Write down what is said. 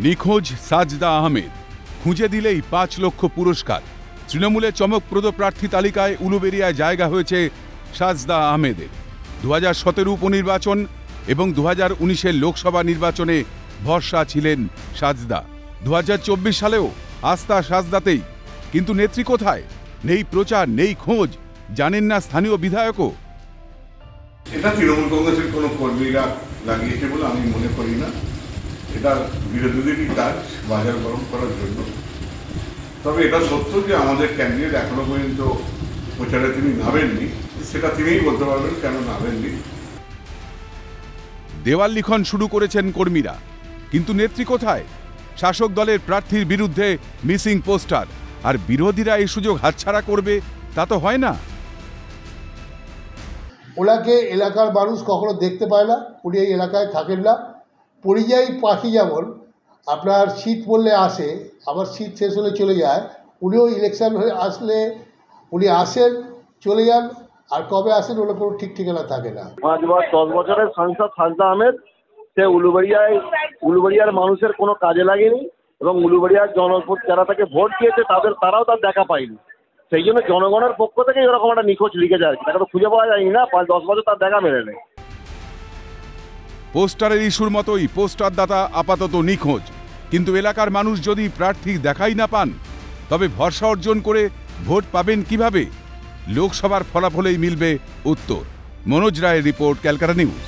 নিখোঁজ সাজদা আহমেদ, খুঁজে দিলেই ৫ লক্ষ পুরস্কার। তৃণমূলের চমকপ্রদ প্রার্থী তালিকায় উলুবেড়িয়ায় জায়গা হয়েছে সাজদা আহমেদের। ২০১৭ উপনির্বাচন এবং ২০১৯-এর লোকসভা নির্বাচনে ভরসা ছিলেন সাজদা। ২০২৪ সালেও আস্থা সাজদাতেই। কিন্তু নেত্রী কোথায়? নেই প্রচার, নেই খোঁজ, জানেন না স্থানীয় বিধায়কও। এটা তৃণমূল কংগ্রেসের কোনো কর্মীরা লাগিয়েছে বলে আমি মনে করি না। এটা বিরোধীদেরই কাজ বাজার গরম করার জন্য। তবে এটা সত্য যে আমাদের ক্যান্ডিডেট এখনো পর্যন্ত প্রচারে তিনি নামেননি, সেটা তিনিই বলতে পারবেন কেন নামেননি। দেওয়াল লিখন শুরু করেছেন কর্মীরা, কিন্তু নেত্রী কোথায়? শাসক দলের প্রার্থীর বিরুদ্ধে মিসিং পোস্টার, আর বিরোধীরা এই সুযোগ হাতছাড়া করবে তা তো হয় না। ওনাকে এলাকার মানুষ কখনো দেখতে পায় না, উনি এই এলাকায় থাকেন না। পরিযায়ী পাখি যেমন আপনার শীত পড়লে আসে, আবার শীত শেষ হলে চলে যায়, উনিও ইলেকশন হয়ে আসলে উনি আসেন, চলে যান, আর কবে আসেন ওনার কোনো ঠিক ঠিকানা থাকে না। 10 বছরের সাংসদ সাজদা আহমেদ, সে উলুবেড়িয়ার মানুষের কোনো কাজে লাগেনি এবং উলুবেড়িয়ার জনপদ যারা তাকে ভোট দিয়েছে তারাও তার দেখা পায়নি। সেই জন্য জনগণের পক্ষ থেকে এরকম একটা নিখোঁজ লিখেছে আর কি, তাকে তো খুঁজে পাওয়া যায়নি না, 5-10 বছর তার দেখা মেলে নেই। পোস্টারের ইস্যুর মতোই পোস্টার দাতা আপাতত নিখোঁজ। কিন্তু এলাকার মানুষ যদি প্রার্থীর দেখাই না পান, তবে ভরসা অর্জন করে ভোট পাবেন কিভাবে? লোকসভার ফলাফলেই মিলবে উত্তর। মনোজ রায়ের রিপোর্ট, ক্যালকাটা নিউজ।